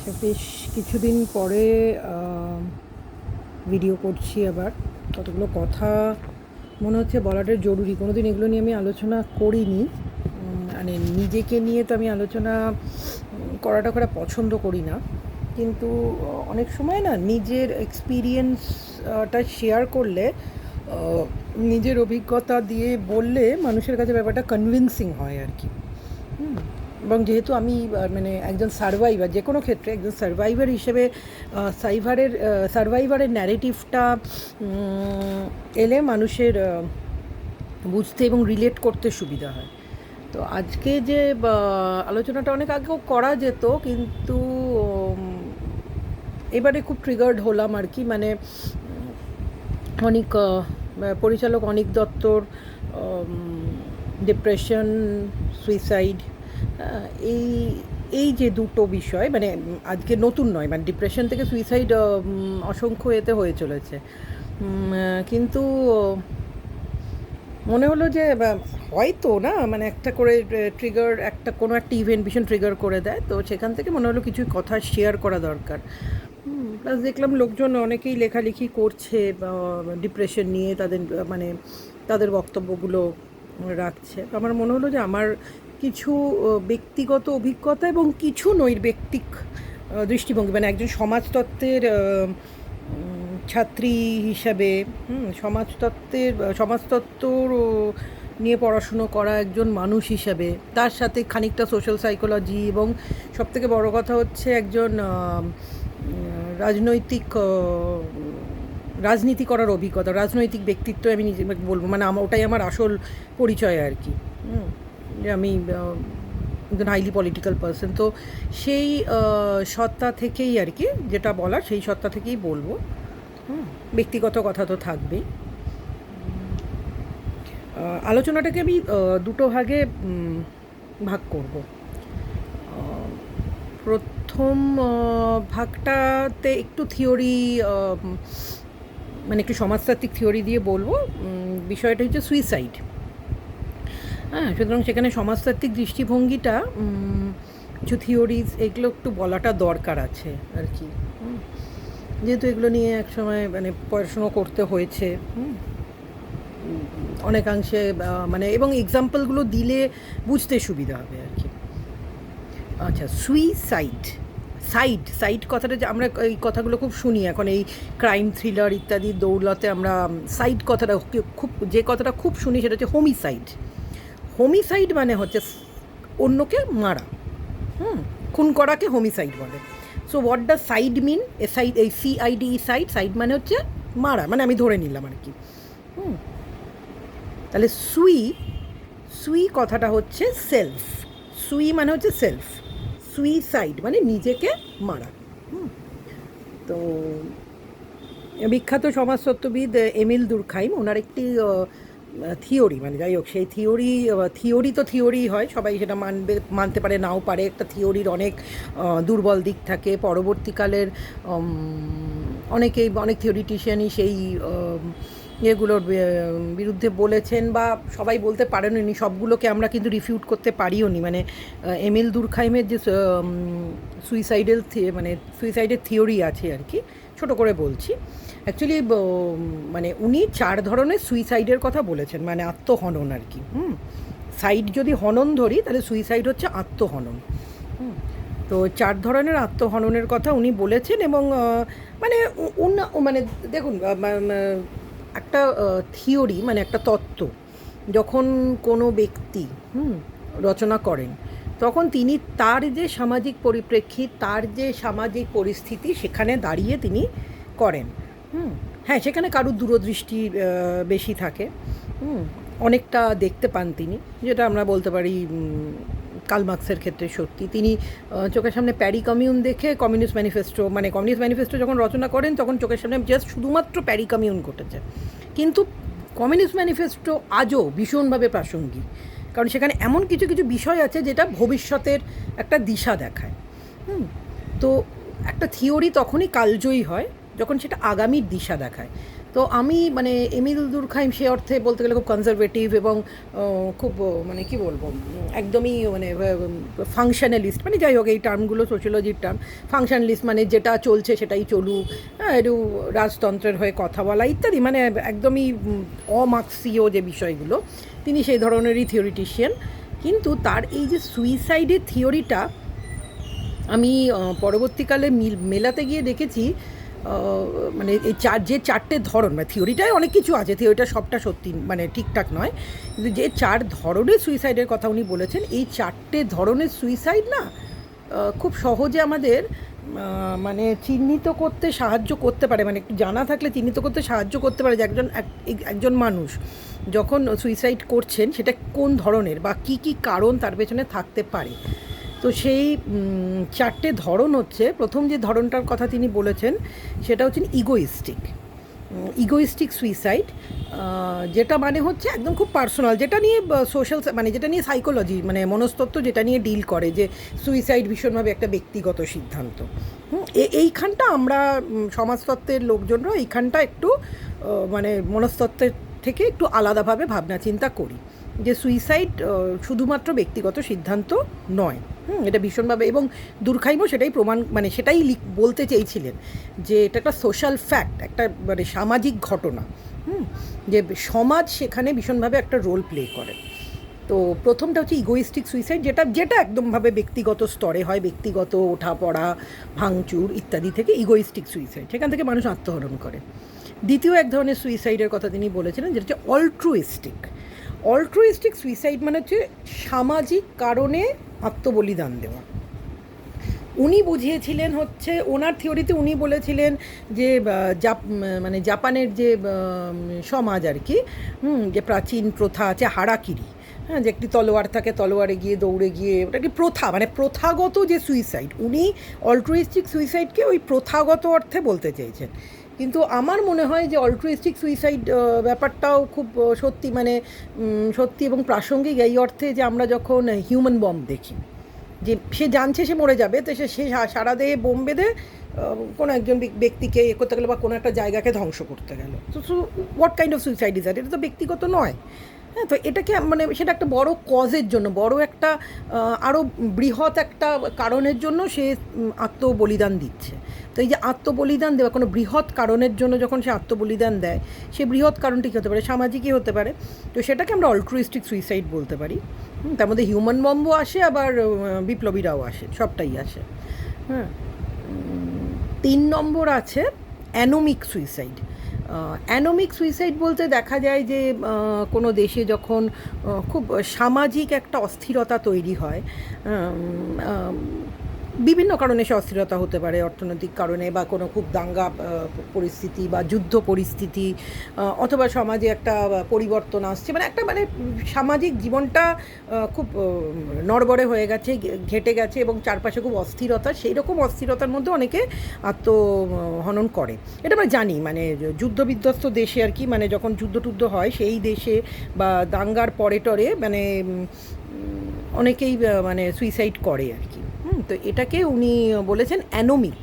বেশ কিছুদিন পরে ভিডিও করছি আবার। কতগুলো কথা মনে হচ্ছে বলাটা জরুরি। কোনো দিন এগুলো নিয়ে আমি আলোচনা করিনি। মানে নিজেকে নিয়ে তো আমি আলোচনা করাটা পছন্দ করি না, কিন্তু অনেক সময় না নিজের এক্সপিরিয়েন্সটা শেয়ার করলে, নিজের অভিজ্ঞতা দিয়ে বললে মানুষের কাছে ব্যাপারটা কনভিন্সিং হয় আর কি। এবং যেহেতু আমি মানে একজন সার্ভাইভার, যে কোনো ক্ষেত্রে একজন সার্ভাইভার হিসেবে সার্ভাইভারের ন্যারেটিভটা এলে মানুষের বুঝতে এবং রিলেট করতে সুবিধা হয়। তো আজকে যে আলোচনাটা অনেক আগেও করা যেত, কিন্তু এবারে খুব ট্রিগার্ড হলাম আর কি। মানে অনেক পরিচালক অনিক দত্তর ডিপ্রেশন, সুইসাইড, এই এই যে দুটো বিষয়, মানে আজকে নতুন নয়, মানে ডিপ্রেশন থেকে সুইসাইড অসংখ্য এতে হয়ে চলেছে। কিন্তু মনে হলো যে হয়তো না, মানে একটা করে ট্রিগার, কোনো একটা ইভেন্ট ভীষণ ট্রিগার করে দেয়, তো সেখান থেকে মনে হলো কিছু কথা শেয়ার করা দরকার। প্লাস দেখলাম লোকজন অনেকেই লেখালেখি করছে ডিপ্রেশন নিয়ে, মানে তাদের বক্তব্যগুলো রাখছে। আমার মনে হলো যে আমার কিছু ব্যক্তিগত অভিজ্ঞতা এবং কিছু নৈর্ব্যক্তিক দৃষ্টিভঙ্গি, মানে একজন সমাজতত্ত্বের ছাত্রী হিসাবে, সমাজতত্ত্ব নিয়ে পড়াশুনো করা একজন মানুষ হিসাবে, তার সাথে খানিকটা সোশ্যাল সাইকোলজি, এবং সবথেকে বড় কথা হচ্ছে একজন রাজনীতি করার অভিজ্ঞতা, রাজনৈতিক ব্যক্তিত্ব আমি নিজে বলবো, মানে ওটাই আমার আসল পরিচয় আর কি। যে আমি একজন হাইলি পলিটিক্যাল পার্সন। তো সেই সত্তা থেকেই আর কি, যেটা বলার সেই সত্তা থেকেই বলবো। ব্যক্তিগত কথা তো থাকবেই। আলোচনাটাকে আমি দুটো ভাগে ভাগ করব। প্রথম ভাগটাতে একটু থিওরি, মানে একটু সমাজতাত্ত্বিক থিওরি দিয়ে বলবো। বিষয়টা হচ্ছে সুইসাইড। সুতরাং সেখানে সমাজতাত্ত্বিক দৃষ্টিভঙ্গিটা, কিছু থিওরিজ, এগুলো একটু বলাটা দরকার আছে আর কি। যেহেতু এগুলো নিয়ে একসময় মানে পড়াশুনো করতে হয়েছে অনেকাংশে, মানে এবং এক্সাম্পলগুলো দিলে বুঝতে সুবিধা হবে আর কি। আচ্ছা, সাইড কথাটা, যে আমরা এই কথাগুলো খুব শুনি এখন, এই ক্রাইম থ্রিলার ইত্যাদি দৌলতে আমরা সাইড কথাটা যে কথাটা খুব শুনি সেটা হচ্ছে হোমিসাইড মানে হচ্ছে অন্যকে মারা। খুন করাকে হোমিসাইড বলে। সো হোয়াট ডাজ সাইড মিন? এই সাইড মানে হচ্ছে মারা, মানে আমি ধরে নিলাম আর কি। তাহলে সুই কথাটা হচ্ছে সেলফ। মানে হচ্ছে সেলফ। সুইসাইড মানে নিজেকে মারা। তো বিখ্যাত সমাজতত্ত্ববিদ এমিল দুর্খাইম, ওনার একটি থিওরি, মানে যাই হোক, সেই থিওরি তো থিওরি হয়, সবাই সেটা মানতে পারে, নাও পারে। একটা থিওরির অনেক দুর্বল দিক থাকে। পরবর্তীকালের অনেক থিওরিটিশিয়ানই সেই এগুলোর বিরুদ্ধে বলেছেন, বা সবাই বলতে পারেননি, সবগুলোকে আমরা কিন্তু রিফিউট করতে পারিও নি। মানে এমিল দুর্খাইমের যে সুইসাইডের থিওরি আছে আর কি, ছোটো করে বলছি। অ্যাকচুয়ালি মানে উনি 4 ধরনের সুইসাইডের কথা বলেছেন, মানে আত্মহনন আর কি। সাইড যদি হনন ধরি, তাহলে সুইসাইড হচ্ছে আত্মহনন। তো 4 ধরনের আত্মহননের কথা উনি বলেছেন। এবং মানে মানে দেখুন, একটা থিওরি, মানে একটা তত্ত্ব যখন কোনো ব্যক্তি রচনা করেন, তখন তিনি তার যে সামাজিক পরিপ্রেক্ষিত, তার যে সামাজিক পরিস্থিতি, সেখানে দাঁড়িয়ে তিনি করেন। হ্যাঁ, সেখানে কারুর দূরদৃষ্টি বেশি থাকে, অনেকটা দেখতে পান তিনি, যেটা আমরা বলতে পারি কার্ল মার্কসের ক্ষেত্রে সত্যি। তিনি চোখের সামনে প্যারি কমিউন দেখে কমিউনিস্ট ম্যানিফেস্টো যখন রচনা করেন, তখন চোখের সামনে জাস্ট শুধুমাত্র প্যারি কমিউন ঘটেছে, কিন্তু কমিউনিস্ট ম্যানিফেস্টো আজও ভীষণভাবে প্রাসঙ্গিক, কারণ সেখানে এমন কিছু বিষয় আছে যেটা ভবিষ্যতের একটা দিশা দেখায়। তো একটা থিওরি তখনই কালজয়ী হয় যখন সেটা আগামীর দিশা দেখায়। তো তো আমি মানে এমিল দুরখাইম সে অর্থে বলতে গেলে খুব কনজারভেটিভ এবং খুব মানে কি বলবো একদমই মানে ফাংশনালিস্ট, মানে যাই হোক এই টার্মগুলো সোশিওলজির টার্ম। ফাংশনালিস্ট মানে যেটা চলছে সেটাই চলুক, হ্যাঁ, একটু রাজতন্ত্রের হয়ে কথা বলা ইত্যাদি, মানে একদমই অমার্ক্সীয় যে বিষয়গুলো, তিনি সেই ধরনেরই থিওরিটিশিয়ান। কিন্তু তার এই যে সুইসাইডের থিওরিটা আমি পরবর্তীকালে মেলাতে গিয়ে দেখেছি, মানে এই যে চারটে ধরন, মানে থিওরিটায় অনেক কিছু আছে, থিওরিটা সবটা সত্যি মানে ঠিকঠাক নয়, কিন্তু যে 4 ধরনের সুইসাইডের কথা উনি বলেছেন, এই 4টে ধরনের সুইসাইড না খুব সহজে আমাদের মানে চিহ্নিত করতে সাহায্য করতে পারে, মানে একটু জানা থাকলে চিহ্নিত করতে সাহায্য করতে পারে যে একজন মানুষ যখন সুইসাইড করছেন সেটা কোন ধরনের বা কী কী কারণ তার পেছনে থাকতে পারে। তো সেই 4টে ধরন হচ্ছে, প্রথম যে ধরনটার কথা তিনি বলেছেন সেটা হচ্ছে ইগোইস্টিক সুইসাইড, যেটা মানে হচ্ছে একদম খুব পার্সোনাল, যেটা নিয়ে সোশ্যাল মানে যেটা নিয়ে সাইকোলজি মানে মনস্তত্ত্ব যেটা নিয়ে ডিল করে, যে সুইসাইড ভীষণভাবে একটা ব্যক্তিগত সিদ্ধান্ত। এইখানটা আমরা সমাজতত্ত্বের লোকজনরা এইখানটা একটু মানে মনস্তত্ত্বের থেকে একটু আলাদাভাবে ভাবনা চিন্তা করি, যে সুইসাইড শুধুমাত্র ব্যক্তিগত সিদ্ধান্ত নয়। এটা ভীষণভাবে, এবং দুরখাইমও সেটাই প্রমাণ মানে সেটাই বলতে চেয়েছিলেন যে এটা একটা সোশ্যাল ফ্যাক্ট, একটা মানে সামাজিক ঘটনা, যে সমাজ সেখানে ভীষণভাবে একটা রোল প্লে করে। তো প্রথমটা হচ্ছে ইগোইস্টিক সুইসাইড, যেটা একদমভাবে ব্যক্তিগত স্তরে হয়, ব্যক্তিগত ওঠাপড়া ভাঙচুর ইত্যাদি থেকে ইগোইস্টিক সুইসাইড, সেখান থেকে মানুষ আত্মহরণ করে। দ্বিতীয় এক ধরনের সুইসাইডের কথা তিনি বলেছিলেন, যেটা হচ্ছে অল্ট্রুইস্টিক সুইসাইড, মানে হচ্ছে সামাজিক কারণে আত্মবলিদান দেওয়া। উনি বুঝিয়েছিলেন হচ্ছে, ওনার থিওরিতে উনি বলেছিলেন যে মানে জাপানের যে সমাজ আর কি, যে প্রাচীন প্রথা আছে হারাকিরি, হ্যাঁ, যে একটি তলোয়ার থাকে, তলোয়ারে গিয়ে দৌড়ে গিয়ে, ওটা একটি প্রথা, মানে প্রথাগত যে সুইসাইড, উনি অল্ট্রুইস্টিক সুইসাইডকে ওই প্রথাগত অর্থে বলতে চেয়েছেন। কিন্তু আমার মনে হয় যে অল্ট্রুইস্টিক সুইসাইড ব্যাপারটাও খুব সত্যি, মানে সত্যি এবং প্রাসঙ্গিক এই অর্থে যে আমরা যখন হিউম্যান বম্ব দেখি, যে সে জানছে সে মরে যাবে, তো সে সারা দেহে বোম বেঁধে কোনো একজন ব্যক্তিকে করতে গেলো বা কোনো একটা জায়গাকে ধ্বংস করতে গেল। তো what kind of suicide is that? এটা তো ব্যক্তিগত নয়। হ্যাঁ, তো এটাকে মানে সেটা একটা বড় কজের জন্য, বড় একটা আরও বৃহৎ একটা কারণের জন্য সে আত্মবলিদান দিচ্ছে। তো এই যে আত্মবলিদান দেওয়া কোনো বৃহৎ কারণের জন্য যখন সে আত্মবলিদান দেয়, সে বৃহৎ কারণটি কী হতে পারে? সামাজিকই হতে পারে। তো সেটাকে আমরা অল্ট্রুইস্টিক সুইসাইড বলতে পারি। তার মধ্যে হিউম্যান বম্বও আসে, আবার বিপ্লবীরাও আসে, সবটাই আসে। হ্যাঁ, 3 নম্বর আছে অ্যানোমিক সুইসাইড। অ্যানোমিক সুইসাইড বলতে দেখা যায় যে কোনো দেশে যখন খুব সামাজিক একটা অস্থিরতা তৈরি হয়, বিভিন্ন কারণে সে অস্থিরতা হতে পারে, অর্থনৈতিক কারণে বা কোনো খুব দাঙ্গা পরিস্থিতি বা যুদ্ধ পরিস্থিতি, অথবা সমাজে একটা পরিবর্তন আসছে, মানে একটা মানে সামাজিক জীবনটা খুব নড়বড়ে হয়ে গেছে, ঘেটে গেছে এবং চারপাশে খুব অস্থিরতা, সেই রকম অস্থিরতার মধ্যে অনেকে আত্মহনন করে। এটা আমরা জানি, মানে যুদ্ধবিধ্বস্ত দেশে আর কি, মানে যখন যুদ্ধ হয় সেই দেশে বা দাঙ্গার পরে টরে মানে অনেকেই মানে সুইসাইড করে আর কি। তো এটাকে উনি বলেছেন অ্যানোমিক,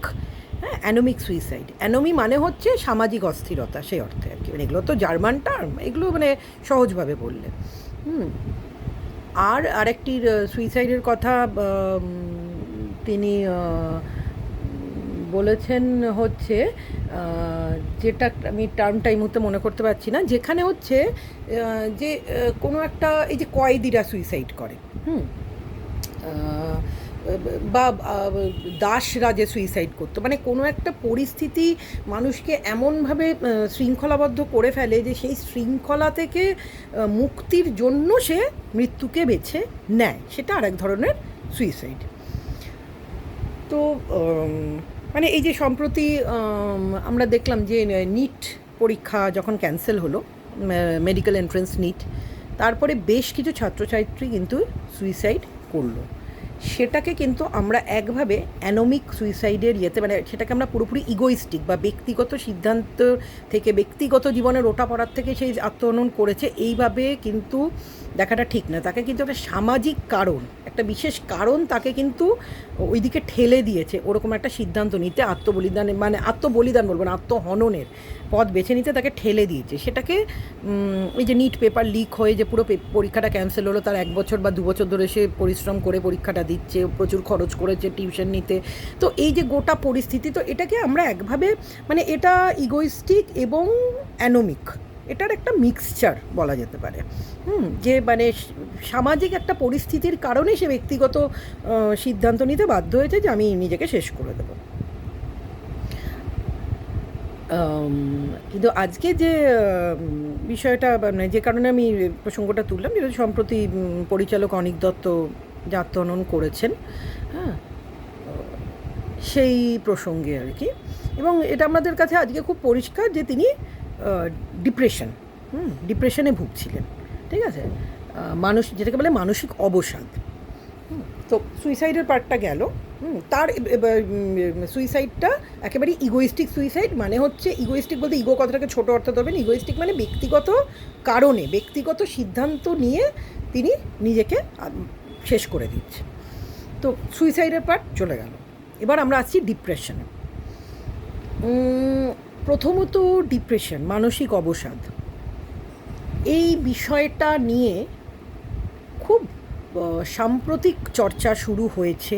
হ্যাঁ, অ্যানোমিক সুইসাইড। অ্যানোমি মানে হচ্ছে সামাজিক অস্থিরতা, সেই অর্থে আর কি, মানে এগুলো তো জার্মান টার্ম, এগুলো মানে সহজভাবে বললে। আর আরেকটির সুইসাইডের কথা তিনি বলেছেন হচ্ছে, যেটা আমি টার্মটা এই মুহূর্তে মনে করতে পারছি না, যেখানে হচ্ছে যে কোনো একটা এই যে কয়েদিরা সুইসাইড করে, বা দাসরা যে সুইসাইড করতো, মানে কোনো একটা পরিস্থিতি মানুষকে এমনভাবে শৃঙ্খলাবদ্ধ করে ফেলে যে সেই শৃঙ্খলা থেকে মুক্তির জন্য সে মৃত্যুকে বেছে নেয়, সেটা আরেক ধরনের সুইসাইড। তো মানে এই যে সম্প্রতি আমরা দেখলাম যে নিট পরীক্ষা যখন ক্যান্সেল হলো, মেডিকেল এন্ট্রেন্স নিট, তারপরে বেশ কিছু ছাত্রছাত্রী কিন্তু সুইসাইড করলো। সেটাকে কিন্তু আমরা একভাবে অ্যানোমিক সুইসাইডের ইয়েতে মানে সেটাকে আমরা পুরোপুরি ইগোইস্টিক বা ব্যক্তিগত সিদ্ধান্ত থেকে ব্যক্তিগত জীবনের ওঠাপড়ার থেকে সেই আত্মহনন করেছে এইভাবে কিন্তু দেখাটা ঠিক না। তাকে কিন্তু একটা সামাজিক কারণ, একটা বিশেষ কারণ তাকে কিন্তু ওইদিকে ঠেলে দিয়েছে ওরকম একটা সিদ্ধান্ত নিতে, আত্মবলিদানের মানে আত্মবলিদান বলবো না, আত্মহননের পথ বেছে নিতে তাকে ঠেলে দিয়েছে। সেটাকে ওই যে নিট পেপার লিক হয়ে যে পুরো পরীক্ষাটা ক্যান্সেল হলো, তার 1 বছর বা 2 বছর ধরে সে পরিশ্রম করে পরীক্ষাটা দিচ্ছে, প্রচুর খরচ করেছে টিউশন নিতে। তো এই যে গোটা পরিস্থিতি, তো এটাকে আমরা একভাবে মানে এটা ইগোইস্টিক এবং অ্যানোমিক, এটার একটা মিক্সচার বলা যেতে পারে। যে মানে সামাজিক একটা পরিস্থিতির কারণে সে ব্যক্তিগত সিদ্ধান্ত নিতে বাধ্য হয়েছে যে আমি নিজেকে শেষ করে দেবো। কিন্তু আজকে যে বিষয়টা মানে যে কারণে আমি প্রসঙ্গটা তুললাম, যেটা সম্প্রতি পরিচালক অনীক দত্ত যে আত্মহনন করেছেন, হ্যাঁ, সেই প্রসঙ্গে আর কি। এবং এটা আমাদের কাছে আজকে খুব পরিষ্কার যে তিনি ডিপ্রেশনে ভুগছিলেন, ঠিক আছে, যেটাকে বলে মানসিক অবসাদ। তো সুইসাইডের পার্টটা গেল। তার সুইসাইডটা একেবারেই ইগোইস্টিক সুইসাইড, মানে হচ্ছে ইগোইস্টিক বলতে ইগো কথাটাকে ছোটো অর্থ দেবেন, ইগোইস্টিক মানে ব্যক্তিগত কারণে ব্যক্তিগত সিদ্ধান্ত নিয়ে তিনি নিজেকে শেষ করে দিচ্ছেন। তো সুইসাইডের পার্ট চলে গেল। এবার আমরা আসছি ডিপ্রেশনে। প্রথমত ডিপ্রেশন, মানসিক অবসাদ, এই বিষয়টা নিয়ে খুব সাম্প্রতিক চর্চা শুরু হয়েছে,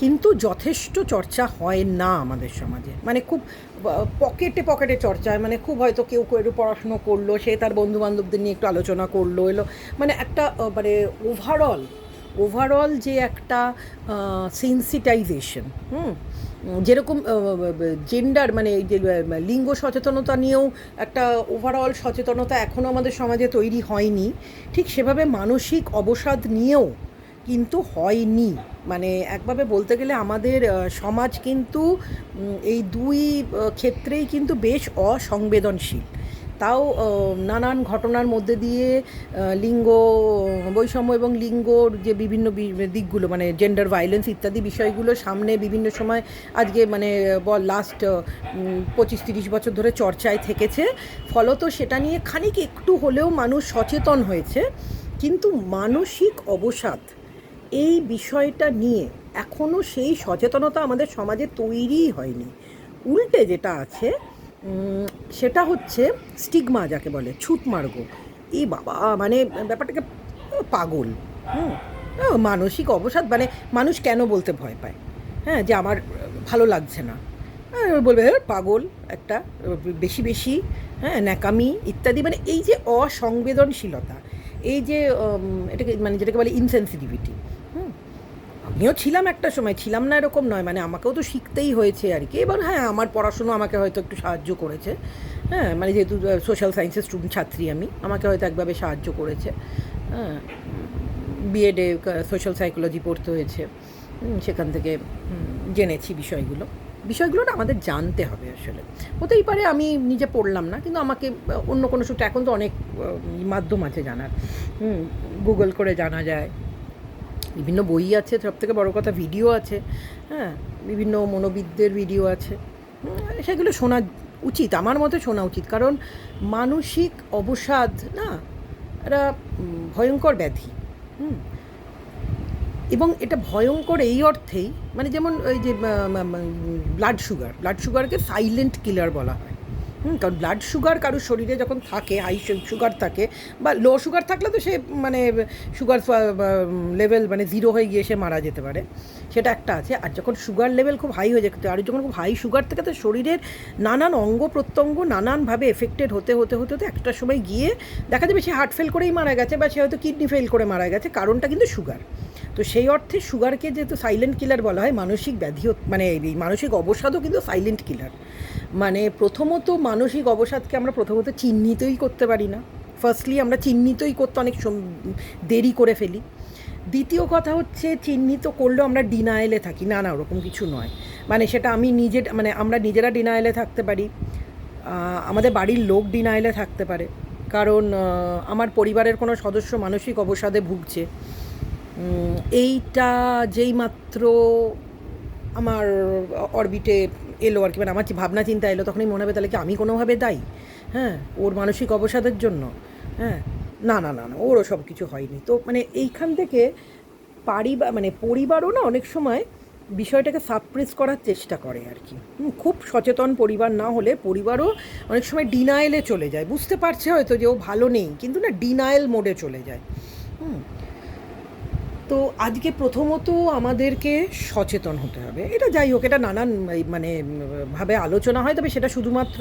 কিন্তু যথেষ্ট চর্চা হয় না আমাদের সমাজে। মানে খুব পকেটে পকেটে চর্চা হয়, মানে খুব হয়তো কেউ একটু পড়াশুনো করলো, সে তার বন্ধুবান্ধবদের নিয়ে একটু আলোচনা করলো এলো, মানে একটা মানে ওভারঅল যে একটা সেন্সিটাইজেশন, যেরকম জেন্ডার মানে এই যে লিঙ্গ সচেতনতা নিয়েও একটা ওভারঅল সচেতনতা এখনও আমাদের সমাজে তৈরি হয়নি, ঠিক সেভাবে মানসিক অবসাদ নিয়েও কিন্তু হয়নি। মানে একভাবে বলতে গেলে আমাদের সমাজ কিন্তু এই দুই ক্ষেত্রেই কিন্তু বেশ অসংবেদনশীল। তাও নানান ঘটনার মধ্যে দিয়ে লিঙ্গ বৈষম্য এবং লিঙ্গর যে বিভিন্ন দিকগুলো মানে জেন্ডার ভায়োলেন্স ইত্যাদি বিষয়গুলো সামনে বিভিন্ন সময় আজকে মানে লাস্ট 25-30 বছর ধরে চর্চায় থেকেছে। ফলত সেটা নিয়ে খানিক একটু হলেও মানুষ সচেতন হয়েছে, কিন্তু মানসিক অবসাদ এই বিষয়টা নিয়ে এখনও সেই সচেতনতা আমাদের সমাজে তৈরিই হয়নি। উল্টে যেটা আছে সেটা হচ্ছে স্টিগমা, যাকে বলে ছুঁতমার্গ। এই বাবা মানে ব্যাপারটাকে পাগল। মানসিক অবসাদ মানে মানুষ কেন বলতে ভয় পায়, হ্যাঁ, যে আমার ভালো লাগছে না, বলবে পাগল একটা, বেশি বেশি, হ্যাঁ, ন্যাকামি ইত্যাদি। মানে এই যে অসংবেদনশীলতা, এই যে এটাকে মানে যেটাকে বলে ইনসেন্সিটিভিটি। আমিও ছিলাম একটা সময়, ছিলাম না এরকম নয়, মানে আমাকেও তো শিখতেই হয়েছে আর কি। এবার হ্যাঁ, আমার পড়াশুনো আমাকে হয়তো একটু সাহায্য করেছে, হ্যাঁ, মানে যেহেতু সোশ্যাল সায়েন্সের স্টুডেন্ট ছাত্রী আমি, আমাকে হয়তো একভাবে সাহায্য করেছে। হ্যাঁ, বিএডে সোশ্যাল সাইকোলজি পড়তে হয়েছে, সেখান থেকে জেনেছি বিষয়গুলো না আমাদের জানতে হবে আসলে। হতেই পারে আমি নিজে পড়লাম না, কিন্তু আমাকে অন্য কোনো সূত্রে, এখন তো অনেক মাধ্যম আছে জানার, গুগল করে জানা যায়, বিভিন্ন বই আছে, সবথেকে বড় কথা ভিডিও আছে, হ্যাঁ, বিভিন্ন মনোবিদদের ভিডিও আছে, সেগুলো শোনা উচিত, আমার মতে শোনা উচিত। কারণ মানসিক অবসাদ না একটা ভয়ঙ্কর ব্যাধি, এবং এটা ভয়ঙ্কর এই অর্থেই, মানে যেমন ওই যে ব্লাড সুগারকে সাইলেন্ট কিলার বলা হয়। কারণ ব্লাড সুগার কারোর শরীরে যখন থাকে, হাই সুগার থাকে বা লো সুগার থাকলে তো সে মানে সুগার লেভেল মানে 0 হয়ে গিয়ে সে মারা যেতে পারে, সেটা একটা আছে। আর যখন সুগার লেভেল খুব হাই হয়ে যায়, আর যখন খুব হাই সুগার থাকে তো শরীরের নানান অঙ্গ প্রত্যঙ্গ নানানভাবে এফেক্টেড হতে একটা সময় গিয়ে দেখা যাবে সে হার্ট ফেল করেই মারা গেছে, বা সে হয়তো কিডনি ফেল করে মারা গেছে, কারণটা কিন্তু সুগার। তো সেই অর্থে সুগারকে যেহেতু সাইলেন্ট কিলার বলা হয়, মানসিক ব্যাধিও মানে এই মানসিক অবসাদও কিন্তু সাইলেন্ট কিলার। মানে প্রথমত মানসিক অবসাদকে আমরা প্রথমত চিহ্নিতই করতে পারি না। ফার্স্টলি আমরা চিহ্নিতই করতে অনেক দেরি করে ফেলি। দ্বিতীয় কথা হচ্ছে চিহ্নিত করলেও আমরা ডিনায়েলে থাকি, না ওরকম কিছু নয়। মানে সেটা আমি মানে আমরা নিজেরা ডিনায়েলে থাকতে পারি, আমাদের বাড়ির লোক ডিনায়েলে থাকতে পারে, কারণ আমার পরিবারের কোনো সদস্য মানসিক অবসাদে ভুগছে, এইটা যেই মাত্র আমার অরবিটে এলো আর কি, মানে আমার যে ভাবনা চিন্তা এলো, তখনই মনে হবে তাহলে কি আমি কোনোভাবে দায়ী? হ্যাঁ, ওর মানসিক অবসাদের জন্য? হ্যাঁ, না না না না, ওর সব কিছু হয়নি। তো মানে এইখান থেকে মানে পরিবারও না অনেক সময় বিষয়টাকে সাপ্রেস করার চেষ্টা করে আর কি। খুব সচেতন পরিবার না হলে পরিবারও অনেক সময় ডিনায়েলে চলে যায়, বুঝতে পারছে হয়তো যে ও ভালো নেই, কিন্তু না ডিনায়েল মোডে চলে যায়। হুম তো আজকে প্রথমত আমাদেরকে সচেতন হতে হবে। এটা যাই হোক, এটা নানান ভাবে আলোচনা হয়, তবে সেটা শুধুমাত্র